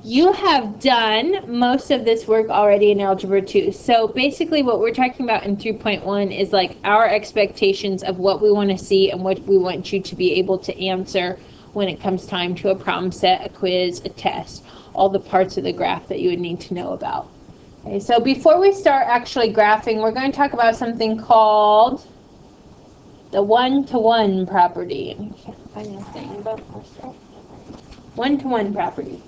you have done most of this work already in Algebra 2. So basically what we're talking about in 3.1 is like our expectations of what we want to see and what we want you to be able to answer when it comes time to a problem set, a quiz, a test, all the parts of the graph that you would need to know about. Okay, so before we start actually graphing, we're going to talk about something called the one-to-one property. I can't find anything about myself. One-to-one property.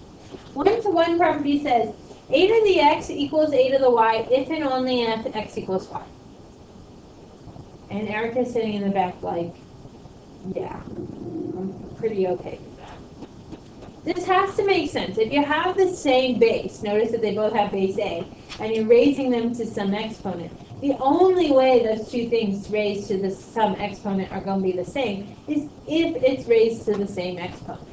One-to-one property says a to the x equals a to the y if and only if x equals y. And Erica's sitting in the back like, yeah, I'm pretty okay with that. This has to make sense. If you have the same base, notice that they both have base a, and you're raising them to some exponent, the only way those two things raised to the some exponent are going to be the same is if it's raised to the same exponent.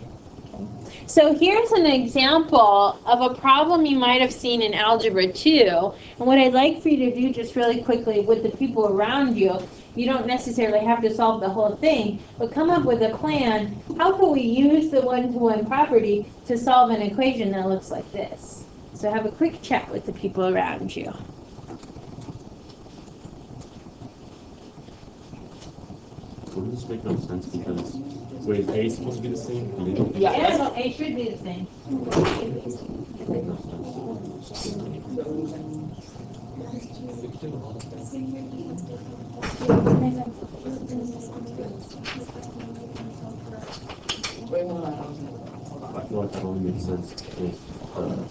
So here's an example of a problem you might have seen in Algebra 2. And what I'd like for you to do just really quickly with the people around you, you don't necessarily have to solve the whole thing, but come up with a plan. How can we use the one-to-one property to solve an equation that looks like this? So have a quick chat with the people around you. Wouldn't this make no sense because wait, A is supposed to be the same? Yeah, so A should be the same. I feel like that only makes sense if,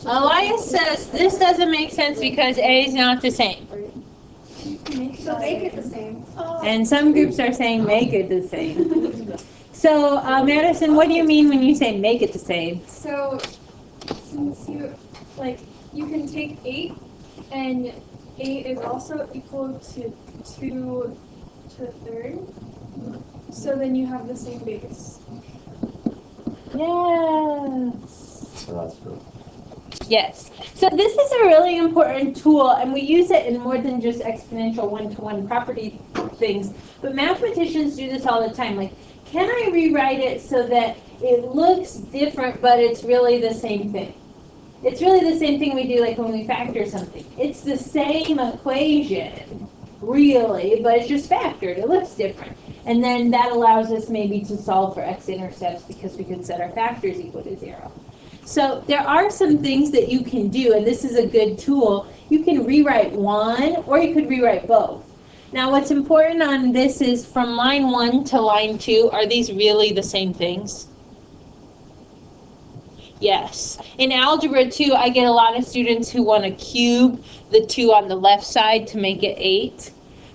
Elias says this doesn't make sense because A is not the same. So make it the same. And some groups are saying make it the same. So, Madison, what do you mean when you say make it the same? So since you can take 8 and 8 is also equal to 2 to the third. So then you have the same base. Yes. so that's good. Yes. So this is a really important tool, and we use it in more than just exponential one-to-one property things. But mathematicians do this all the time. Like, can I rewrite it so that it looks different, but it's really the same thing? It's really the same thing we do like when we factor something. It's the same equation, really, but it's just factored. It looks different. And then that allows us maybe to solve for x-intercepts because we could set our factors equal to 0. So there are some things that you can do, and this is a good tool. You can rewrite one, or you could rewrite both. Now what's important on this is from line 1 to line 2, are these really the same things? Yes. In Algebra 2, I get a lot of students who want to cube the 2 on the left side to make it 8.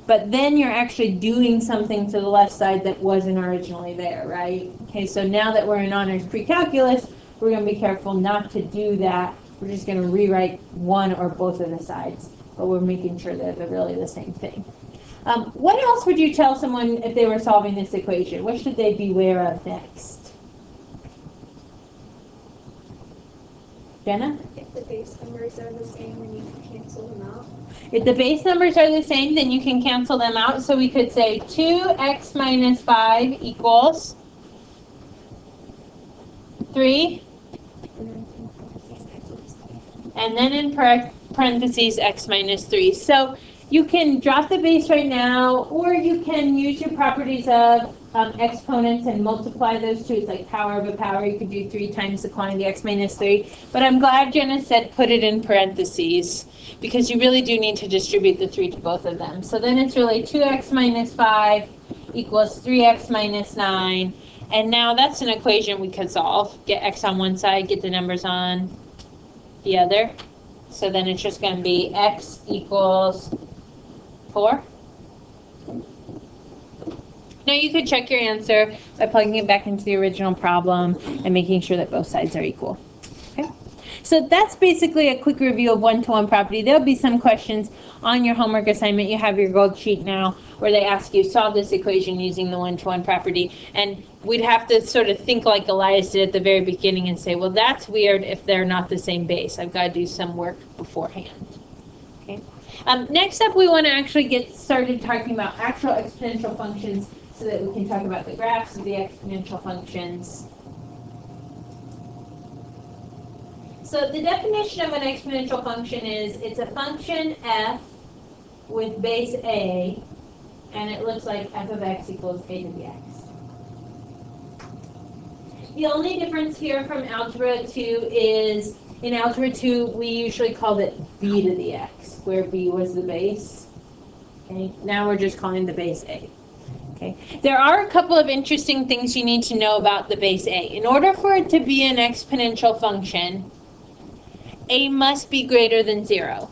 But then you're actually doing something to the left side that wasn't originally there, right? Okay, so now that we're in honors pre-calculus, we're going to be careful not to do that. We're just going to rewrite one or both of the sides, but we're making sure that they're really the same thing. What else would you tell someone if they were solving this equation? What should they beware of next? Jenna? If the base numbers are the same, then you can cancel them out. If the base numbers are the same, then you can cancel them out. So we could say 2x minus 5 equals 3. And then in parentheses, x minus 3. So you can drop the base right now, or you can use your properties of exponents and multiply those two. It's like power of a power. You could do 3 times the quantity x minus 3. But I'm glad Jenna said put it in parentheses, because you really do need to distribute the 3 to both of them. So then it's really 2x minus 5 equals 3x minus 9. And now that's an equation we could solve. Get x on one side, get the numbers on the other. So then it's just going to be x equals 4. Now you could check your answer by plugging it back into the original problem and making sure that both sides are equal. Okay? So that's basically a quick review of one-to-one property. There'll be some questions on your homework assignment. You have your gold sheet now where they ask you solve this equation using the one-to-one property. And we'd have to sort of think like Elias did at the very beginning and say, well, that's weird if they're not the same base. I've got to do some work beforehand. Okay. Next up, we want to actually get started talking about actual exponential functions so that we can talk about the graphs of the exponential functions. So the definition of an exponential function is it's a function f with base a, and it looks like f of x equals a to the x. The only difference here from algebra 2 is in algebra 2 we usually called it b to the x, where b was the base. Okay, now we're just calling the base a. Okay. There are a couple of interesting things you need to know about the base a. In order for it to be an exponential function, a must be greater than 0.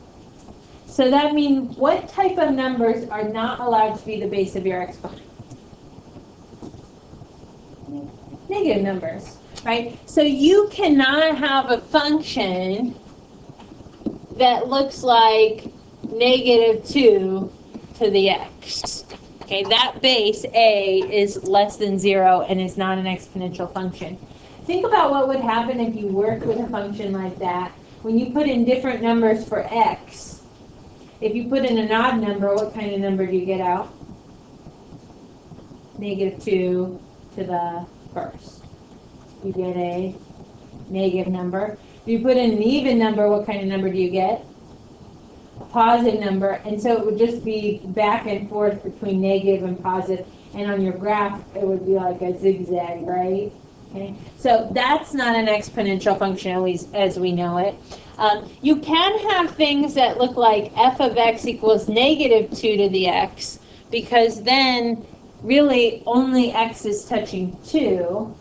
So that means what type of numbers are not allowed to be the base of your exponent? Negative numbers, right? So you cannot have a function that looks like negative 2 to the x. Okay, that base a is less than 0 and is not an exponential function. Think about what would happen if you worked with a function like that. When you put in different numbers for x, if you put in an odd number, what kind of number do you get out? Negative 2 to the first. You get a negative number. If you put in an even number, what kind of number do you get? A positive number. And so it would just be back and forth between negative and positive. And on your graph, it would be like a zigzag, right? Okay. So that's not an exponential function, at least as we know it. You can have things that look like f of x equals negative 2 to the x, because then really only x is touching 2,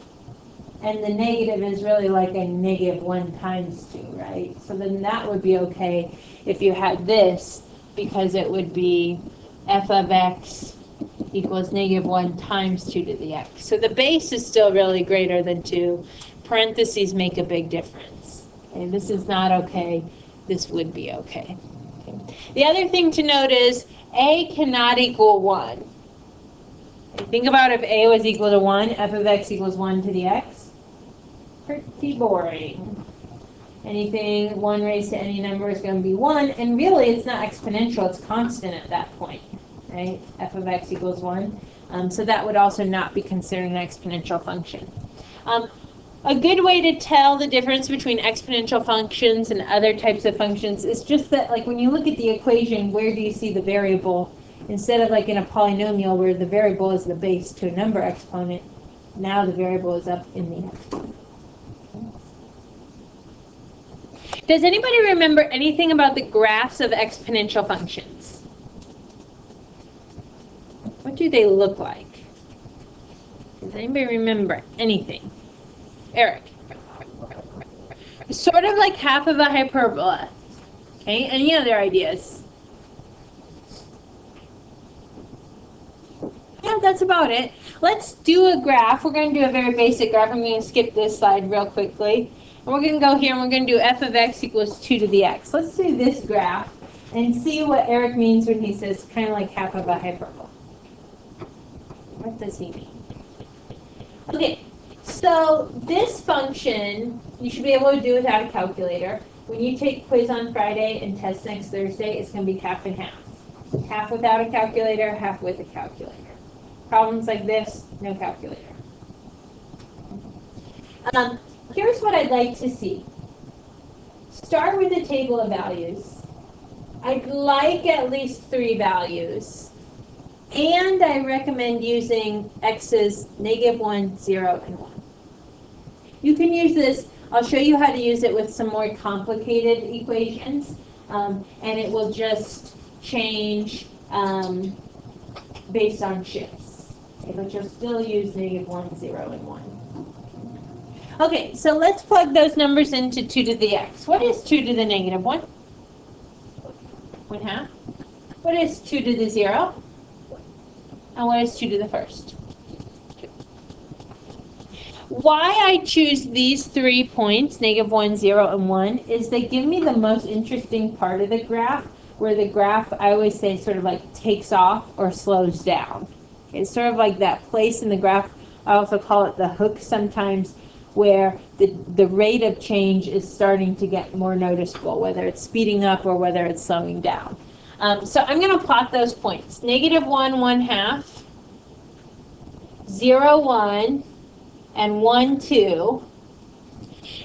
and the negative is really like a negative 1 times 2, right? So then that would be okay if you had this, because it would be f of x equals negative 1 times 2 to the x. So the base is still really greater than 2. Parentheses make a big difference. Okay, this is not okay. This would be okay. Okay. The other thing to note is a cannot equal 1. Okay, think about if a was equal to 1, f of x equals 1 to the x. Pretty boring. Anything 1 raised to any number is going to be 1, and really it's not exponential, it's constant at that point, right? F of x equals 1. So that would also not be considered an exponential function. A good way to tell the difference between exponential functions and other types of functions is just that, like, when you look at the equation, where do you see the variable? Instead of like in a polynomial where the variable is the base to a number exponent, now the variable is up in the exponent. Does anybody remember anything about the graphs of exponential functions? What do they look like? Does anybody remember anything? Eric. Sort of like half of a hyperbola. Okay, any other ideas? Yeah, that's about it. Let's do a graph. We're going to do a very basic graph. I'm going to skip this slide real quickly. And we're going to go here and we're going to do f of x equals 2 to the x. Let's do this graph and see what Eric means when he says kind of like half of a hyperbola. What does he mean? Okay, so this function you should be able to do without a calculator. When you take quiz on Friday and test next Thursday, it's going to be half and half. Half without a calculator, half with a calculator. Problems like this, no calculator. Here's what I'd like to see. Start with a table of values. I'd like at least 3 values. And I recommend using x's negative 1, 0, and 1. You can use this. I'll show you how to use it with some more complicated equations. And it will just change based on shifts. Okay, but you'll still use negative 1, 0, and 1. Okay, so let's plug those numbers into 2 to the x. What is 2 to the negative 1? 1/2. What is 2 to the 0? And what is 2 to the first? 2. Why I choose these 3 points, negative 1, 0, and 1, is they give me the most interesting part of the graph, where the graph, I always say, sort of like takes off or slows down. It's sort of like that place in the graph. I also call it the hook sometimes, where the rate of change is starting to get more noticeable, whether it's speeding up or whether it's slowing down. So I'm going to plot those points. Negative 1, 1/2, 0, 1, and 1, 2.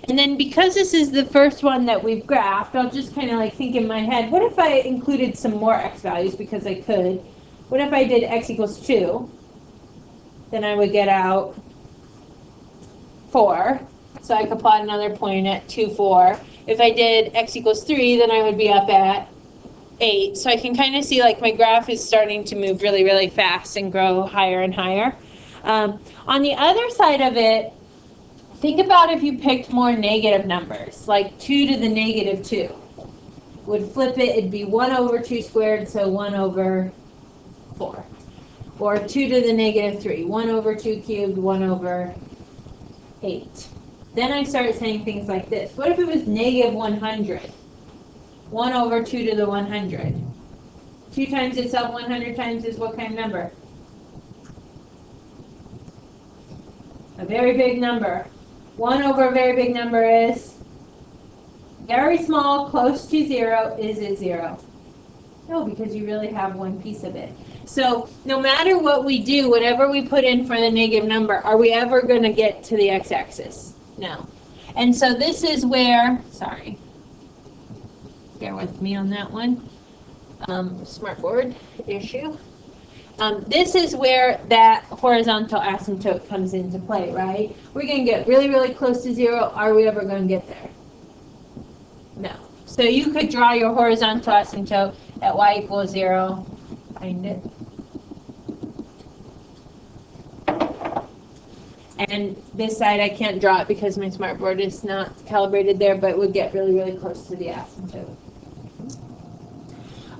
And then because this is the first one that we've graphed, I'll just kind of like think in my head, what if I included some more x values because I could? What if I did x equals 2? Then I would get out 4. So I could plot another point at 2, 4. If I did x equals 3, then I would be up at 8. So I can kind of see like my graph is starting to move really, really fast and grow higher and higher. On the other side of it, think about if you picked more negative numbers, like 2 to the negative 2. Would flip it, it'd be 1 over 2 squared, so 1 over 4. Or 2 to the negative 3, 1 over 2 cubed, 1 over 8. Then I started saying things like this. What if it was negative 100? 1 over 2 to the 100. 2 times itself 100 times is what kind of number? A very big number. 1 over a very big number is very small, close to 0. Is it 0? No, because you really have one piece of it. So no matter what we do, whatever we put in for the negative number, are we ever going to get to the x-axis? No. And so this is where, sorry, bear with me on that one, smartboard issue. This is where that horizontal asymptote comes into play, right? We're going to get really, really close to 0. Are we ever going to get there? No. So you could draw your horizontal asymptote at y equals 0. Find it. And this side I can't draw it because my smartboard is not calibrated there, but it would get really, really close to the asymptote.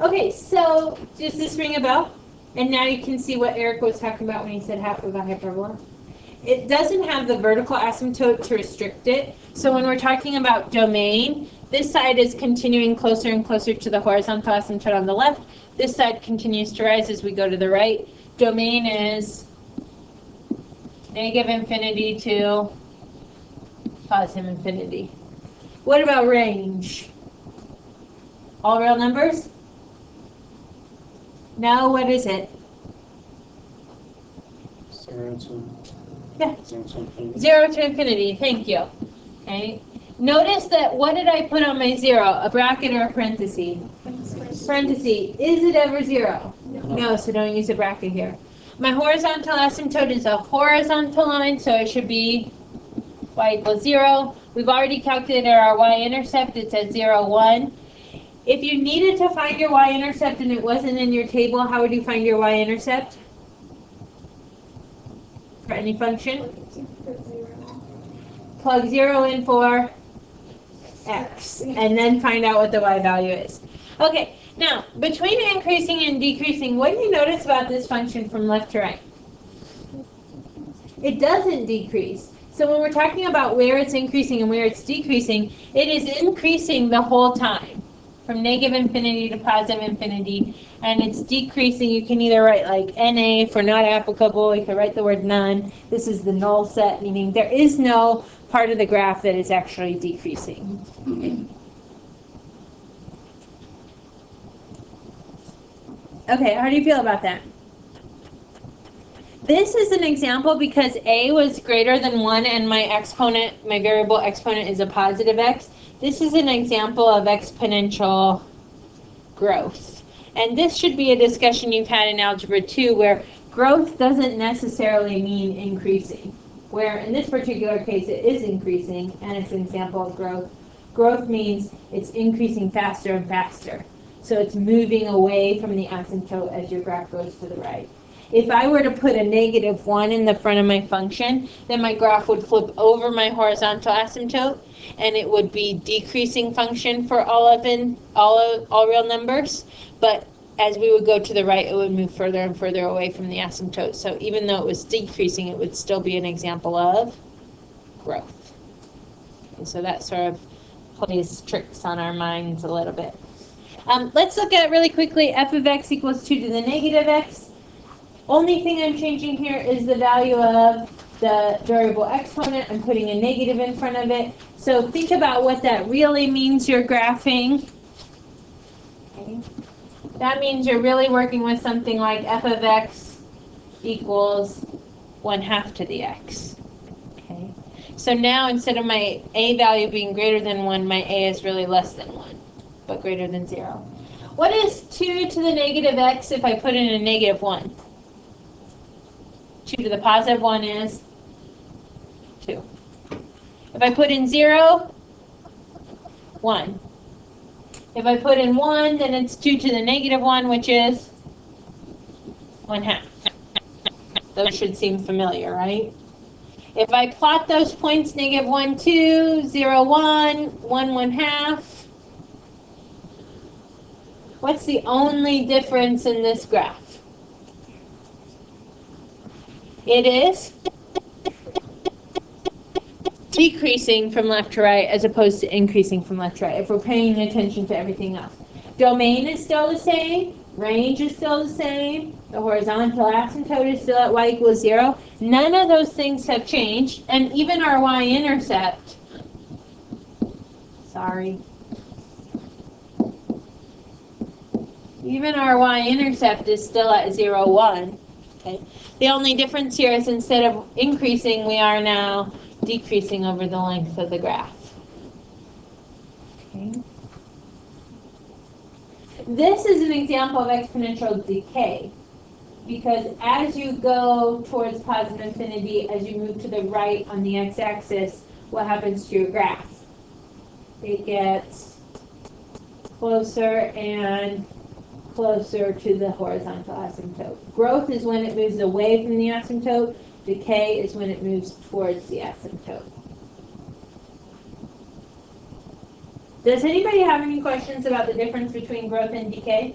Okay, so does this ring a bell? And now you can see what Eric was talking about when he said half of a hyperbola. It doesn't have the vertical asymptote to restrict it. So when we're talking about domain, this side is continuing closer and closer to the horizontal asymptote on the left. This side continues to rise as we go to the right. Domain is negative infinity to positive infinity. What about range? All real numbers? No, what is it? 0 to Yeah. 0 to infinity. 0 to infinity, thank you. Okay. Notice that, what did I put on my 0? A bracket or a parenthesis? Parenthesis. Is it ever 0? No, so don't use a bracket here. My horizontal asymptote is a horizontal line, so it should be y equals 0. We've already calculated our y-intercept. It's at 0, 1. If you needed to find your y-intercept and it wasn't in your table, how would you find your y-intercept? For any function? Plug 0 in for x, and then find out what the y value is. Okay, now, between increasing and decreasing, what do you notice about this function from left to right? It doesn't decrease. So when we're talking about where it's increasing and where it's decreasing, it is increasing the whole time, from negative infinity to positive infinity, and it's decreasing. You can either write like NA for not applicable, you can write the word none. This is the null set, meaning there is no part of the graph that is actually decreasing. Okay, how do you feel about that? This is an example because a was greater than 1 and my exponent, my variable exponent is a positive x. This is an example of exponential growth. And this should be a discussion you've had in Algebra 2 where growth doesn't necessarily mean increasing. Where in this particular case it is increasing and it's an example of growth. Growth means it's increasing faster and faster. So it's moving away from the asymptote as your graph goes to the right. If I were to put a negative 1 in the front of my function, then my graph would flip over my horizontal asymptote, and it would be decreasing function for all real numbers. But as we would go to the right, it would move further and further away from the asymptote. So even though it was decreasing, it would still be an example of growth. And so that sort of plays tricks on our minds a little bit. Let's look at really quickly f of x equals 2 to the negative x. Only thing I'm changing here is the value of the variable exponent. I'm putting a negative in front of it. So think about what that really means you're graphing. Okay. That means you're really working with something like f of x equals 1/2 to the x. Okay. So now instead of my a value being greater than 1, my a is really less than 1, but greater than 0. What is 2 to the negative x if I put in a negative 1? 2 to the positive 1 is 2. If I put in 0, 1. If I put in 1, then it's 2 to the negative 1, which is 1/2. Those should seem familiar, right? If I plot those points, negative 1, 2, 0, 1, 1, 1/2, what's the only difference in this graph? It is decreasing from left to right as opposed to increasing from left to right, if we're paying attention to everything else. Domain is still the same, range is still the same, the horizontal asymptote is still at y equals 0. None of those things have changed, and even our y-intercept, even our y-intercept is still at 0, 1. Okay? The only difference here is instead of increasing, we are now decreasing over the length of the graph. Okay. This is an example of exponential decay, because as you go towards positive infinity, as you move to the right on the x-axis, what happens to your graph? It gets closer and closer to the horizontal asymptote. Growth is when it moves away from the asymptote. Decay is when it moves towards the asymptote. Does anybody have any questions about the difference between growth and decay?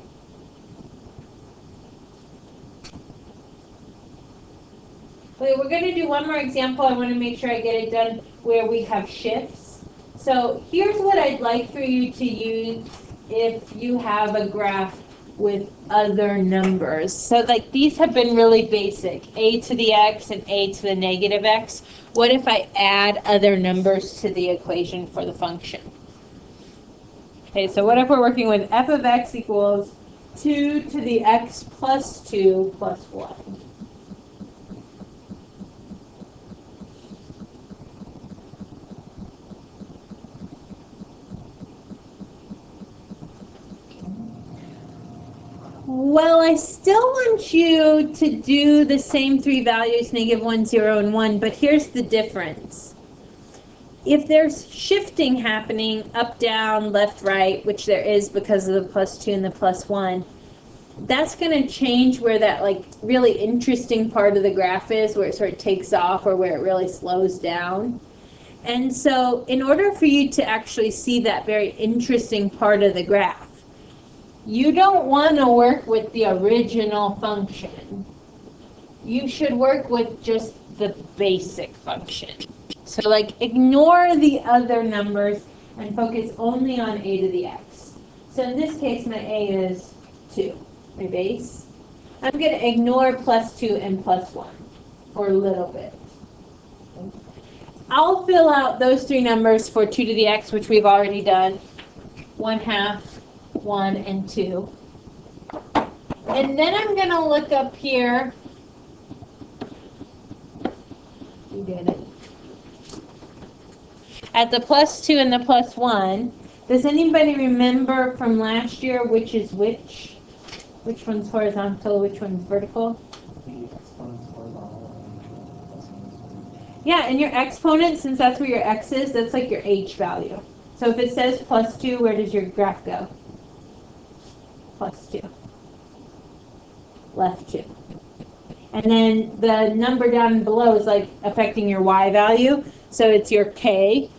Okay, we're going to do one more example. I want to make sure I get it done where we have shifts. So here's what I'd like for you to use if you have a graph with other numbers. So like these have been really basic, a to the x and a to the negative x. What if I add other numbers to the equation for the function? Okay, so what if we're working with f of x equals 2 to the x plus 2 plus 1? Well, I still want you to do the same three values, negative 1, 0, and 1, but here's the difference. If there's shifting happening up, down, left, right, which there is because of the plus 2 and the plus 1, that's going to change where that like really interesting part of the graph is, where it sort of takes off or where it really slows down. And so in order for you to actually see that very interesting part of the graph, you don't want to work with the original function. You should work with just the basic function. So like ignore the other numbers and focus only on a to the x. So in this case, my a is 2, my base. I'm going to ignore plus 2 and plus 1 for a little bit. I'll fill out those three numbers for 2 to the x, which we've already done. 1/2, 1, and 2. And then I'm going to look up here. You did it. At the plus 2 and the plus 1. Does anybody remember from last year which is which? Which one's horizontal, which one's vertical? Yeah, and your exponent, since that's where your x is, that's like your h value. So if it says plus 2, where does your graph go? Plus 2. Left 2. And then the number down below is like affecting your y value. So it's your k.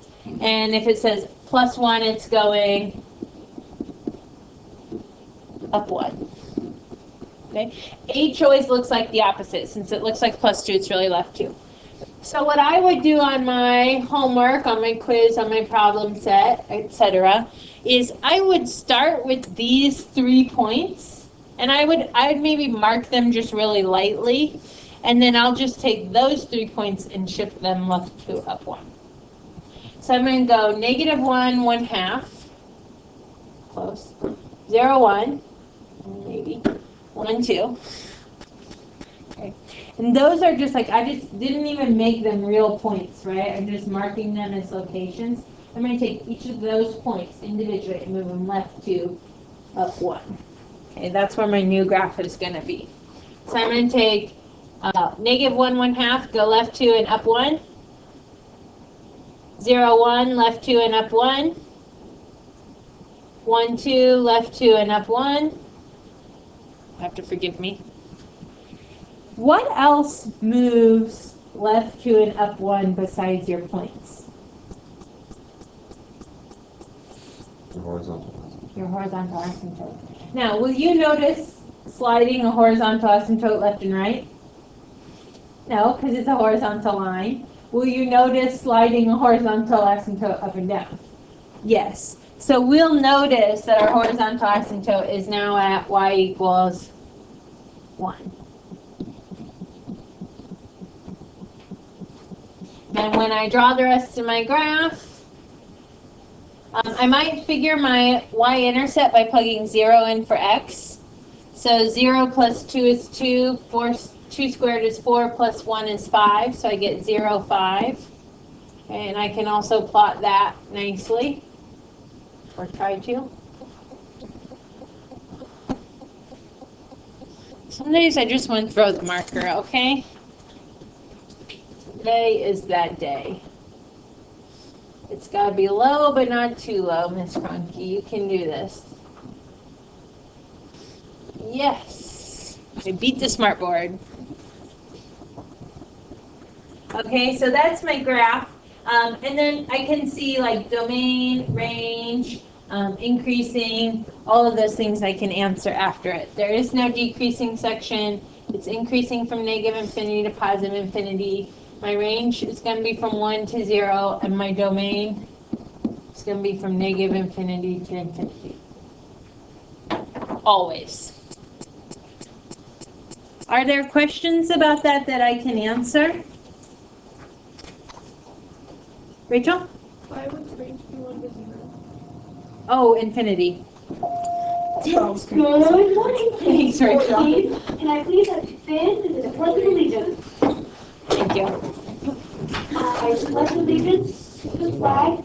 And if it says plus 1, it's going up 1. Okay? H always looks like the opposite. Since it looks like plus 2, it's really left 2. So what I would do on my homework, on my quiz, on my problem set, etc., is I would start with these 3 points, and I would maybe mark them just really lightly, and then I'll just take those 3 points and shift them left 2, up 1. So I'm going to go negative 1, 1/2, close, 0, 1, maybe, 1, 2. Okay. And those are just like, I just didn't even make them real points, right? I'm just marking them as locations. I'm going to take each of those points individually and move them left 2, up 1. Okay, that's where my new graph is going to be. So I'm going to take negative 1, 1/2, go left 2 and up 1. 0, 1, left 2 and up 1. 1, 2, left 2 and up 1. You have to forgive me. What else moves left 2 and up 1 besides your points? The horizontal. Your horizontal asymptote. Now, will you notice sliding a horizontal asymptote left and right? No, because it's a horizontal line. Will you notice sliding a horizontal asymptote up and down? Yes. So we'll notice that our horizontal asymptote is now at y equals 1. And when I draw the rest of my graph, I might figure my y-intercept by plugging 0 in for x. So 0 plus 2 is 2, 2 squared is 4, plus 1 is 5, so I get 0, 5. Okay, and I can also plot that nicely, or try to. Some days I just want to throw the marker, okay? Today is that day. It's got to be low, but not too low, Miss Cronky. You can do this. Yes. I beat the smartboard. Okay, so that's my graph. And then I can see like domain, range, increasing, all of those things I can answer after it. There is no decreasing section. It's increasing from negative infinity to positive infinity. My range is going to be from 1 to 0, and my domain is going to be from negative infinity to infinity. Always. Are there questions about that that I can answer? Rachel? Why would range be 1 to 0? Oh, infinity. Good morning. Thanks, Rachel. Can I please have Finn the Pledge of Allegiance? Thank you. I pledge allegiance to the flag